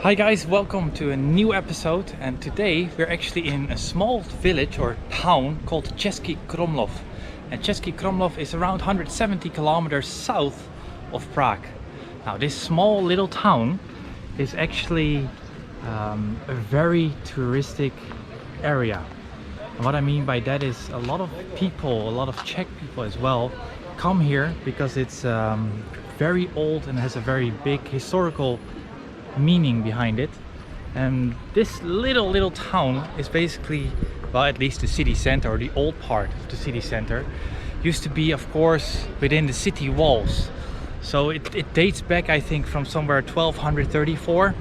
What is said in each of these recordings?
Hi guys, welcome to a new episode, and today we're actually in a small village or town called Cesky Krumlov. And Cesky Krumlov is around 170 kilometers south of Prague. Now this small little town is actually a very touristic area. And what I mean by that is a lot of people, a lot of Czech people as well, come here because it's very old and has a very big historical meaning behind it. And this little town is basically, well, at least the city center, or the old part of the city center, used to be, of course, within the city walls. So it dates back, I think, from somewhere 1234.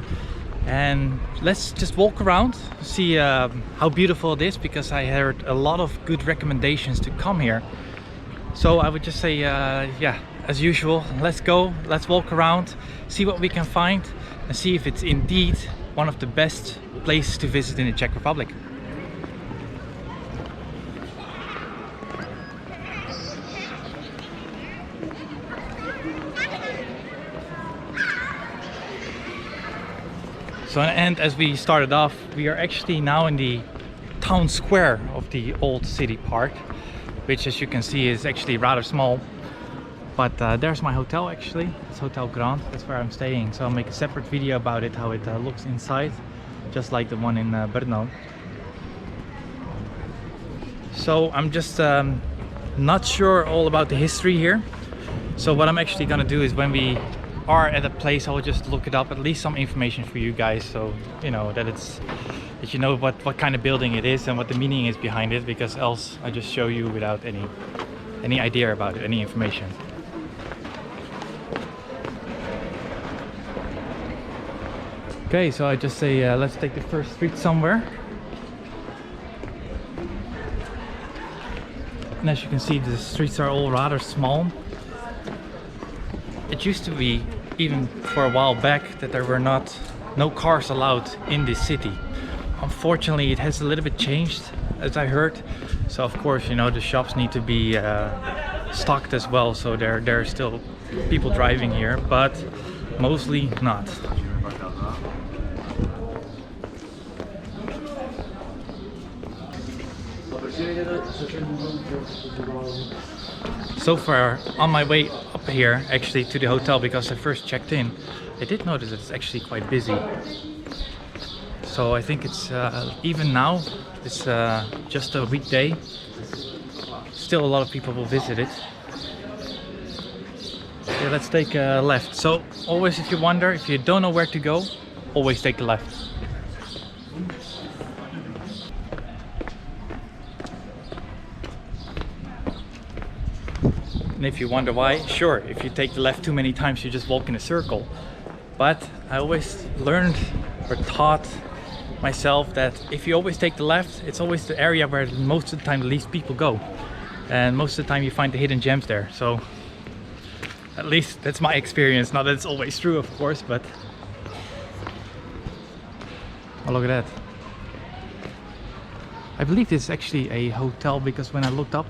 And let's just walk around, see how beautiful it is, because I heard a lot of good recommendations to come here. So I would just say, yeah, as usual, let's go, let's walk around, see what we can find, and see if it's indeed one of the best places to visit in the Czech Republic. So, and as we started off, we are actually now in the town square of the old city park, which, as you can see, is actually rather small. But there's my hotel actually. It's Hotel Grand, that's where I'm staying. So I'll make a separate video about it, how it looks inside, just like the one in Brno. So I'm just not sure all about the history here. So what I'm actually gonna do is, when we are at a place, I will just look it up, at least some information for you guys, so you know that you know what kind of building it is and what the meaning is behind it, because else I just show you without any idea about it, any information. Okay, so I just say let's take the first street somewhere. And as you can see, the streets are all rather small. It used to be, even for a while back, that there were no cars allowed in this city. Unfortunately, it has a little bit changed, as I heard. So of course, you know, the shops need to be stocked as well, so there are still people driving here, but mostly not. So far on my way up here, actually, to the hotel, because I first checked in, I did notice that it's actually quite busy. So I think it's even now, it's just a weekday, still a lot of people will visit it. Yeah, let's take a left. So always, if you wonder, if you don't know where to go, always take the left. And if you wonder why, sure, if you take the left too many times, you just walk in a circle. But I always learned or taught myself that if you always take the left, it's always the area where most of the time the least people go. And most of the time you find the hidden gems there. So at least that's my experience. Not that it's always true, of course, but oh, look at that. I believe this is actually a hotel, because when I looked up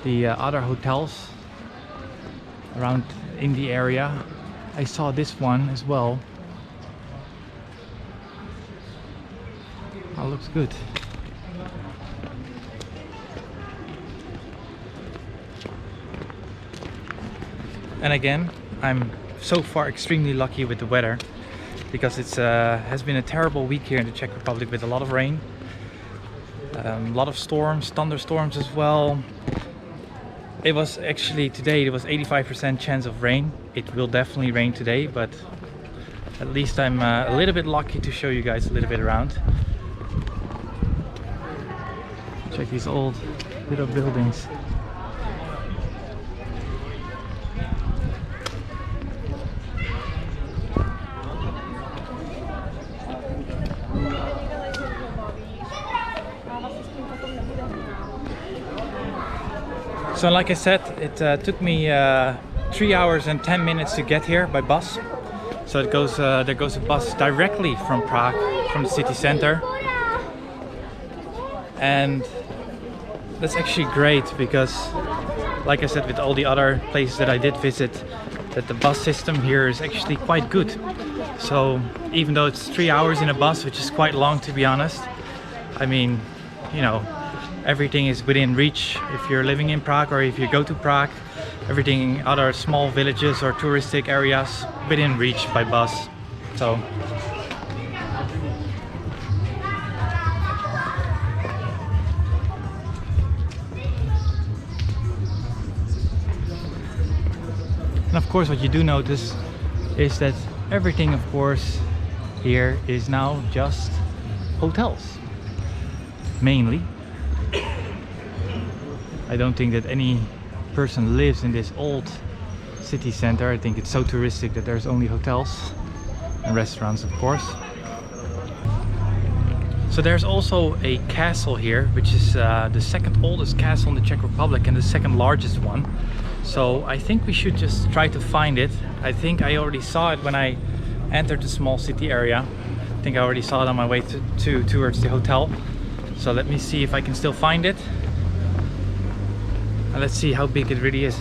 the other hotels around in the area, I saw this one as well. Oh, looks good. And again, I'm so far extremely lucky with the weather, because it's has been a terrible week here in the Czech Republic with a lot of rain, a lot of storms, thunderstorms as well. It was actually today, there was 85% chance of rain. It will definitely rain today, but at least I'm a little bit lucky to show you guys a little bit around. Check these old little buildings. So like I said, it took me 3 hours and 10 minutes to get here by bus. So it goes, there goes a bus directly from Prague, from the city center. And that's actually great, because like I said, with all the other places that I did visit, that the bus system here is actually quite good. So even though it's 3 hours in a bus, which is quite long to be honest, I mean, you know, everything is within reach if you're living in Prague, or if you go to Prague, everything, other small villages or touristic areas within reach by bus. So and of course what you do notice is that everything, of course, here is now just hotels mainly. I don't think that any person lives in this old city center. I think it's so touristic that there's only hotels and restaurants, of course. So there's also a castle here, which is the second oldest castle in the Czech Republic and the second largest one. So I think we should just try to find it. I think I already saw it when I entered the small city area. I think I already saw it on my way towards the hotel. So let me see if I can still find it. And let's see how big it really is.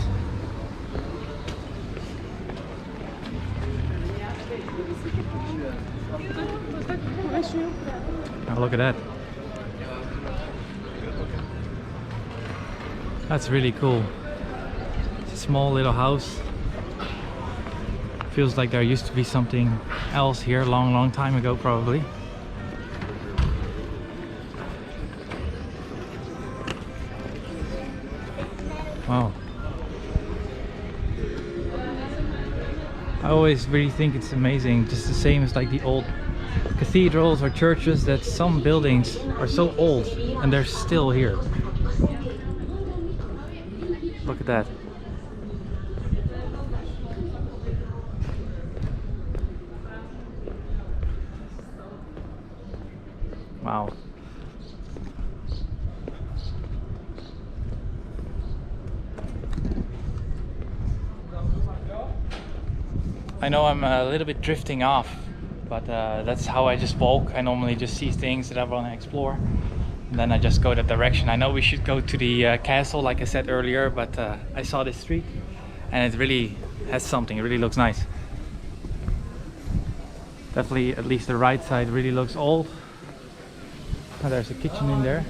Oh, look at that. That's really cool. It's a small little house. Feels like there used to be something else here a long time ago, probably. Wow. I always really think it's amazing, just the same as like the old cathedrals or churches, that some buildings are so old and they're still here. Look at that. Wow. I know I'm a little bit drifting off, but that's how I just walk. I normally just see things that I want to explore, and then I just go that direction. I know we should go to the castle, like I said earlier, but I saw this street and it really has something. It really looks nice. Definitely, at least the right side really looks old. Oh, there's a kitchen in there.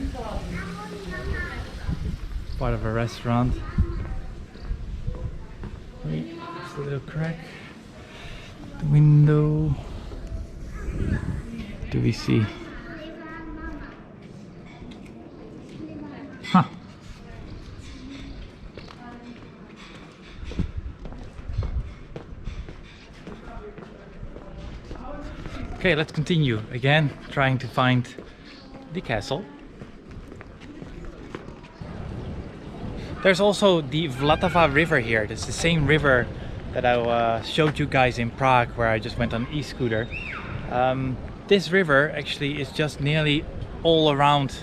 Part of a restaurant. It's a little crack. The window. Do we see? Huh. Okay, let's continue again, trying to find the castle. There's also the Vltava river here. It's the same river that I showed you guys in Prague, where I just went on e-scooter. This river actually is just nearly all around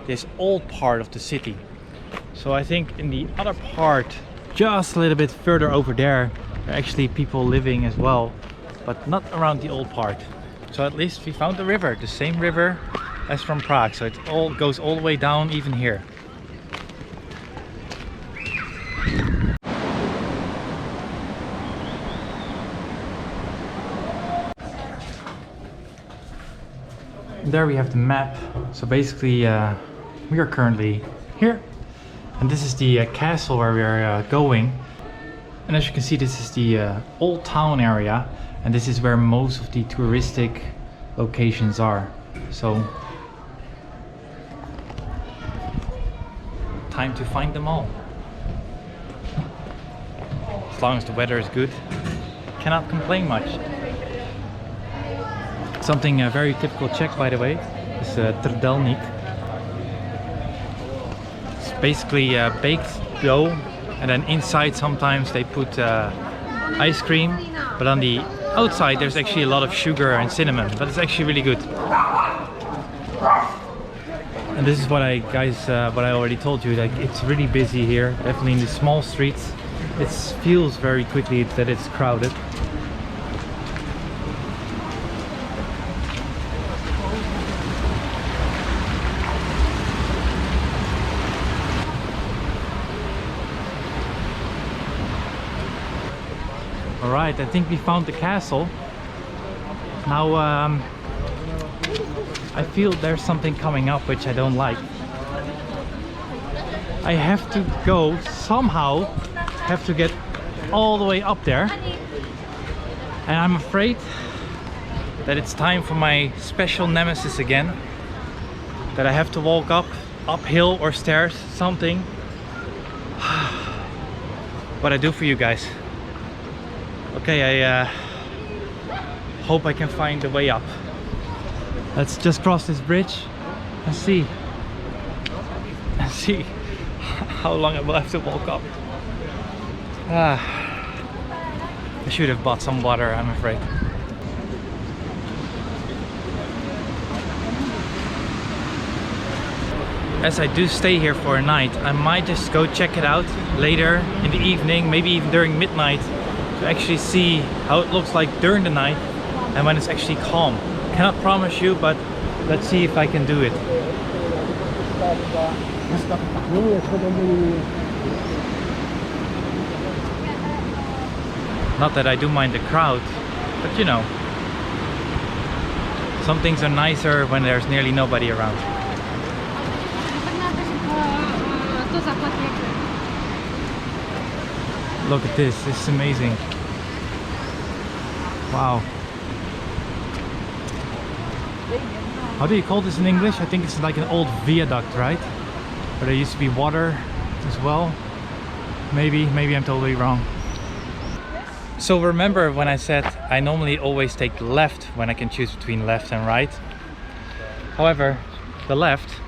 this old part of the city. So I think in the other part, just a little bit further over there, there are actually people living as well, but not around the old part. So at least we found the river, the same river as from Prague. So it all goes all the way down, even here. There we have the map. So basically we are currently here, and this is the castle where we are going. And as you can see, this is the old town area, and this is where most of the touristic locations are. So time to find them all. As long as the weather is good, cannot complain much. Something very typical Czech, by the way, is trdelník. It's basically baked dough, and then inside sometimes they put ice cream, but on the outside there's actually a lot of sugar and cinnamon, but it's actually really good. And this is what I already told you, like it's really busy here, definitely in the small streets. It feels very quickly that it's crowded. Alright, I think we found the castle. Now I feel there's something coming up which I don't like. I have to go somehow, have to get all the way up there, and I'm afraid that it's time for my special nemesis again, that I have to walk uphill or stairs, something. What I do for you guys. Okay, I hope I can find the way up. Let's just cross this bridge and see how long I will have to walk up. I should have bought some water, I'm afraid. As I do stay here for a night, I might just go check it out later in the evening, maybe even during midnight, to actually see how it looks like during the night and when it's actually calm. Cannot promise you, but let's see if I can do it. Not that I do mind the crowd, but you know, some things are nicer when there's nearly nobody around. Look at this, this is amazing. Wow. How do you call this in English? I think it's like an old viaduct, right? Where there used to be water as well. Maybe I'm totally wrong. So remember when I said I normally always take the left when I can choose between left and right. However, the left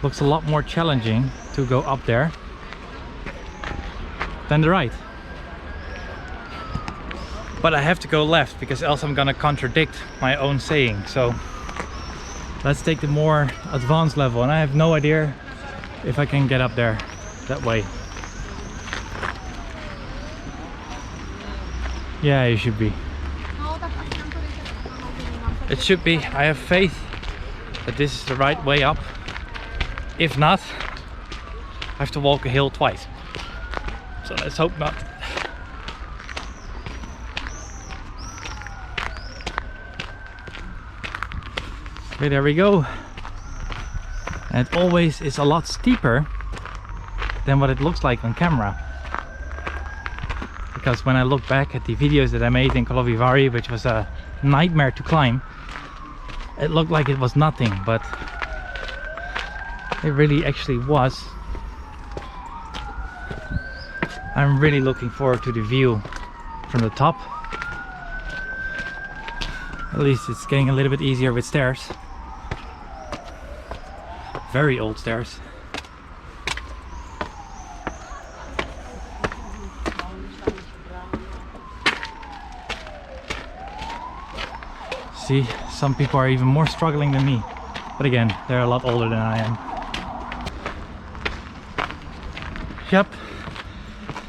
looks a lot more challenging to go up there than the right. But I have to go left because else I'm gonna contradict my own saying. So let's take the more advanced level, and I have no idea if I can get up there that way. Yeah, it should be. It should be. I have faith that this is the right way up. If not, I have to walk a hill twice. So let's hope not. Okay, there we go. And it always is a lot steeper than what it looks like on camera. Because when I look back at the videos that I made in Karlovy Vary, which was a nightmare to climb, it looked like it was nothing, but it really actually was. I'm really looking forward to the view from the top. At least it's getting a little bit easier with stairs. Very old stairs. See, some people are even more struggling than me. But again, they're a lot older than I am. Yep.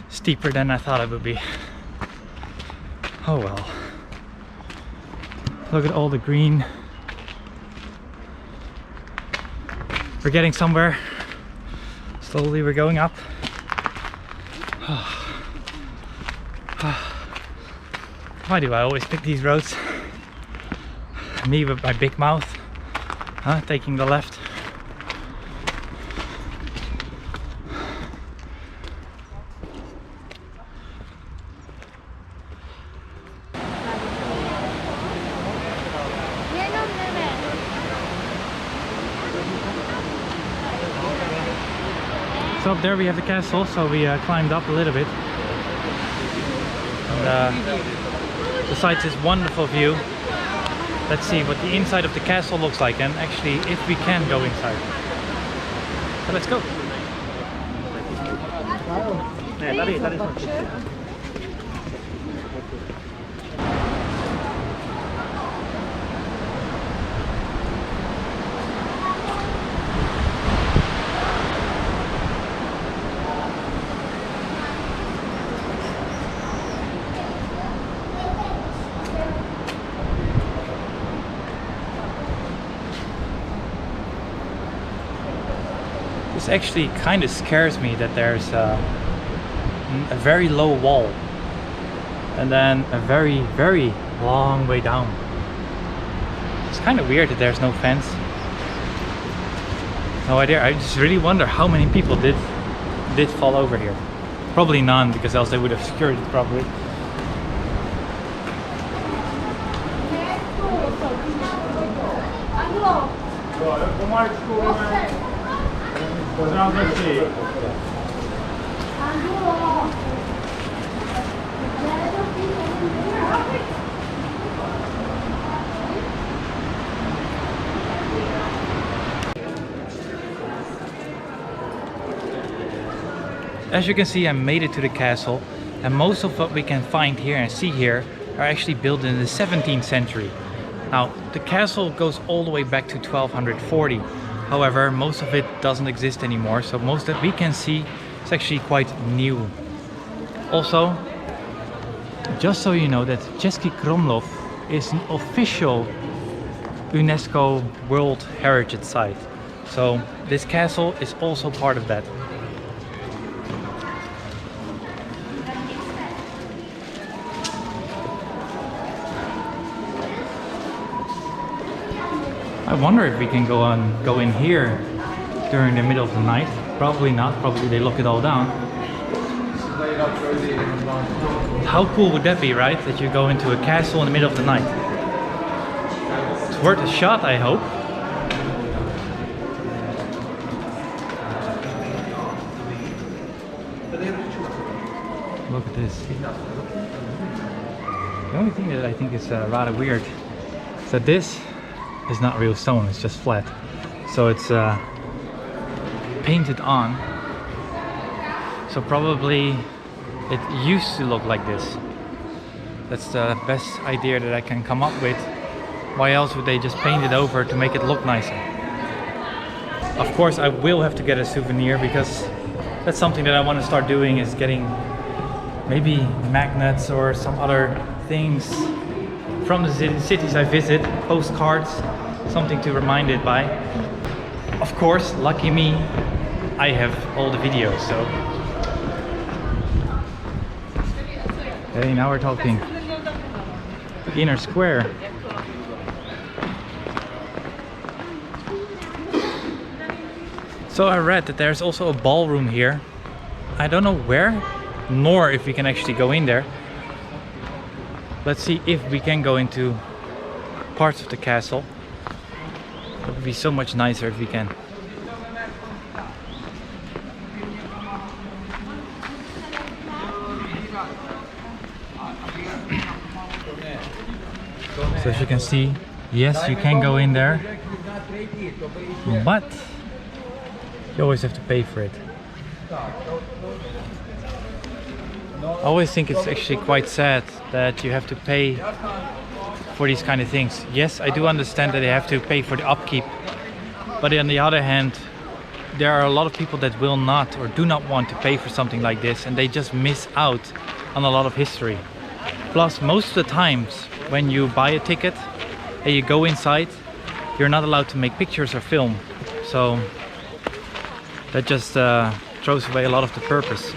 Steeper than I thought it would be. Oh well. Look at all the green. We're getting somewhere. Slowly we're going up. Why do I always pick these roads? Me with my big mouth, taking the left. So up there we have the castle, so we climbed up a little bit. And besides this wonderful view, let's see what the inside of the castle looks like, and actually if we can go inside. So let's go. This actually kind of scares me that there's a very low wall. and then a very, very long way down. It's kind of weird that there's no fence. No idea. I just really wonder how many people did fall over here. Probably none, because else they would have secured it properly. As you can see, I made it to the castle, and most of what we can find here and see here are actually built in the 17th century. Now, the castle goes all the way back to 1240. However, most of it doesn't exist anymore, so most that we can see is actually quite new. Also, just so you know, that Cesky Krumlov is an official UNESCO World Heritage Site. So this castle is also part of that. I wonder if we can go in here during the middle of the night. Probably not. Probably they lock it all down. How cool would that be, right? That you go into a castle in the middle of the night. It's worth a shot, I hope. Look at this. The only thing that I think is rather weird is that this is not real stone, it's just flat. So it's painted on. So probably it used to look like this. That's the best idea that I can come up with. Why else would they just paint it over to make it look nicer? Of course I will have to get a souvenir, because that's something that I want to start doing, is getting maybe magnets or some other things from the cities I visit, postcards, something to remind it by. Of course, lucky me, I have all the videos, so. Okay, now we're talking. The inner square. So I read that there's also a ballroom here. I don't know where, nor if we can actually go in there. Let's see if we can go into parts of the castle. It would be so much nicer if we can. So as you can see, yes, you can go in there, but you always have to pay for it. I always think it's actually quite sad that you have to pay for these kind of things. Yes, I do understand that they have to pay for the upkeep, but on the other hand, there are a lot of people that will not or do not want to pay for something like this, and they just miss out on a lot of history. Plus, most of the times when you buy a ticket and you go inside, you're not allowed to make pictures or film, so that just throws away a lot of the purpose.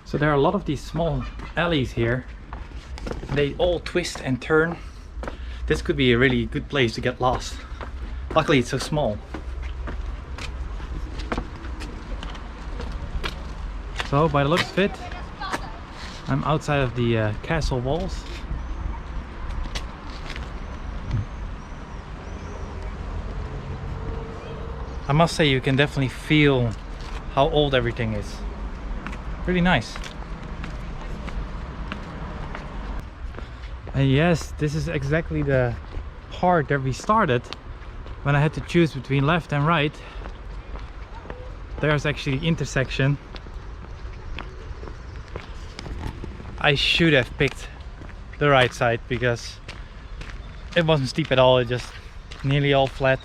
So there are a lot of these small alleys here. They all twist and turn. This could be a really good place to get lost. Luckily it's so small. So by the looks of it, I'm outside of the castle walls. I must say, you can definitely feel how old everything is. Really nice. And yes, this is exactly the part that we started when I had to choose between left and right. There's actually the intersection. I should have picked the right side because it wasn't steep at all, it just nearly all flat.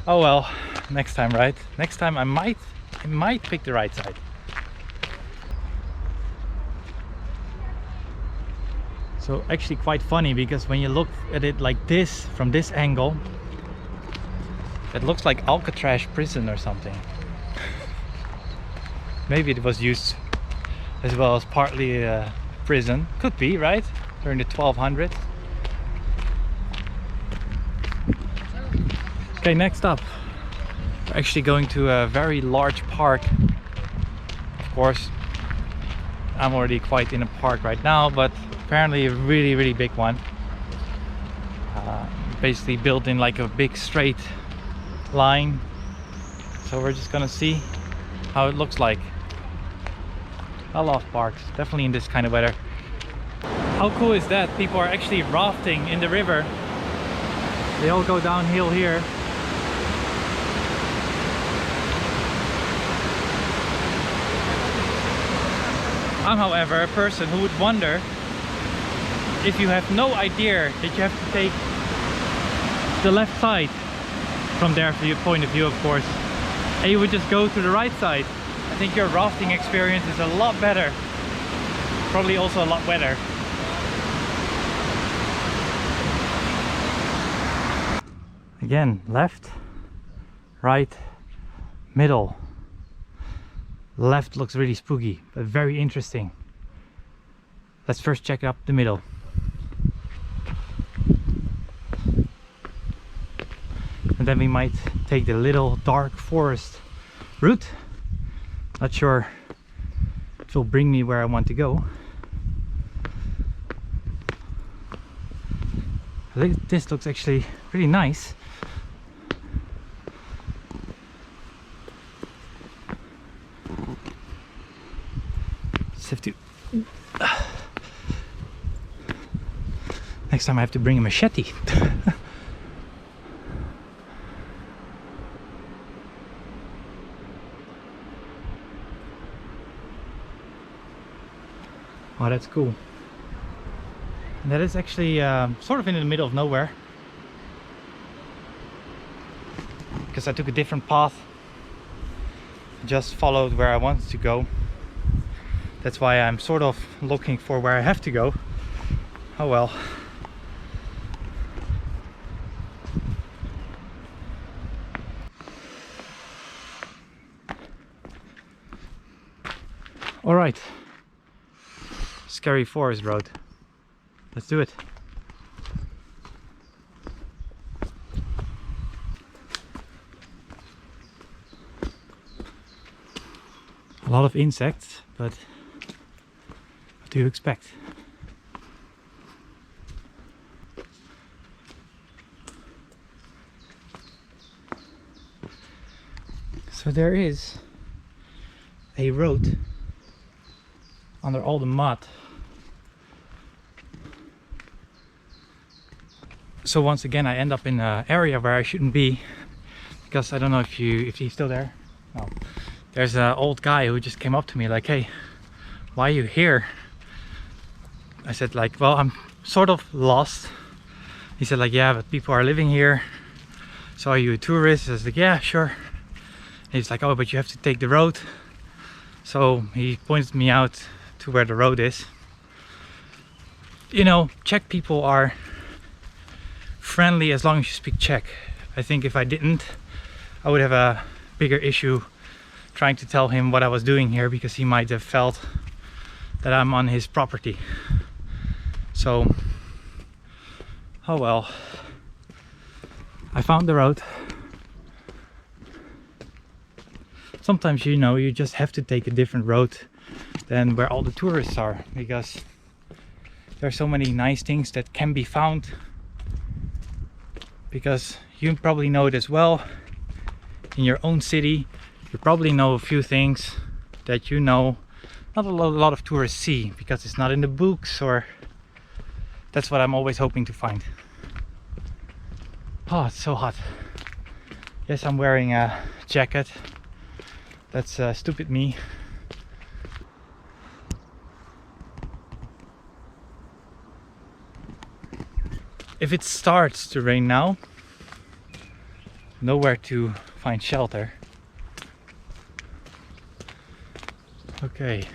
Oh well, next time, right? Next time I might I might pick the right side. So actually quite funny, because when you look at it like this, from this angle, it looks like Alcatraz prison or something. Maybe it was used as well as partly a prison. Could be, right? During the 1200s. Okay, next up, we're actually going to a very large park. Of course, I'm already quite in a park right now, but apparently a really big one. Basically built in like a big straight line. So we're just gonna see how it looks like. I love parks, definitely in this kind of weather. How cool is that? People are actually rafting in the river. They all go downhill here. I'm, however, a person who would wonder if you have no idea that you have to take the left side from their point of view, of course, and you would just go to the right side. I think your rafting experience is a lot better. Probably also a lot wetter. Again, left, right, middle. Left looks really spooky, but very interesting. Let's first check out the middle. And then we might take the little dark forest route. Not sure if it will bring me where I want to go. I think this looks actually pretty nice. Just have to... Next time I have to bring a machete. Oh, that's cool. And that is actually sort of in the middle of nowhere, because I took a different path, just followed where I wanted to go. That's why I'm sort of looking for where I have to go. Oh well. All right. Scary forest road. Let's do it. A lot of insects, but what do you expect? So there is a road under all the mud. So once again I end up in an area where I shouldn't be, because I don't know if he's still there. No. There's an old guy who just came up to me like, hey, why are you here? I said like, well, I'm sort of lost. He said like, yeah, but people are living here. So are you a tourist? I was like, yeah, sure. And he's like, oh, but you have to take the road. So he pointed me out to where the road is. You know, Czech people are friendly as long as you speak Czech. I think if I didn't, I would have a bigger issue trying to tell him what I was doing here, because he might have felt that I'm on his property. So, oh well. I found the road. Sometimes, you know, you just have to take a different road than where all the tourists are, because there are so many nice things that can be found. Because you probably know it as well, in your own city you probably know a few things that, you know, not a lot of tourists see, because it's not in the books, or that's what I'm always hoping to find. Oh, it's so hot. Yes, I'm wearing a jacket. That's stupid me. If it starts to rain now, nowhere to find shelter. Okay,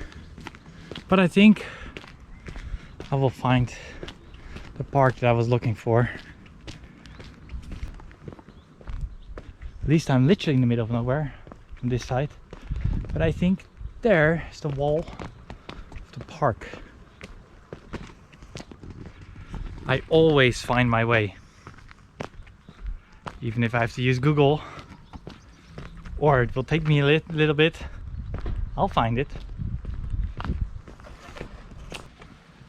but I think I will find the park that I was looking for. At least I'm literally in the middle of nowhere on this side, but I think there is the wall of the park. I always find my way, even if I have to use Google, or it will take me a little bit. I'll find it.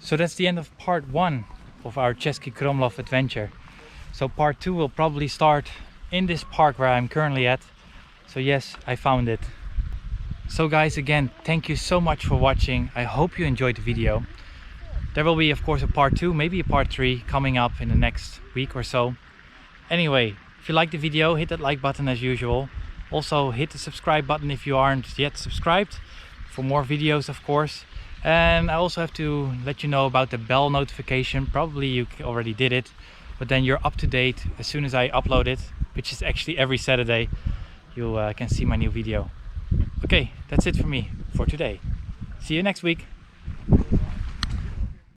So that's the end of part 1 of our Cesky Krumlov adventure. So part 2 will probably start in this park where I'm currently at. So yes, I found it. So guys, again, thank you so much for watching. I hope you enjoyed the video. There will be, of course, a part 2, maybe a part 3 coming up in the next week or so. Anyway, if you like the video, hit that like button as usual. Also hit the subscribe button if you aren't yet subscribed for more videos, of course. And I also have to let you know about the bell notification. Probably you already did it, but then you're up to date as soon as I upload it, which is actually every Saturday. You can see my new video. Okay, that's it for me for today. See you next week.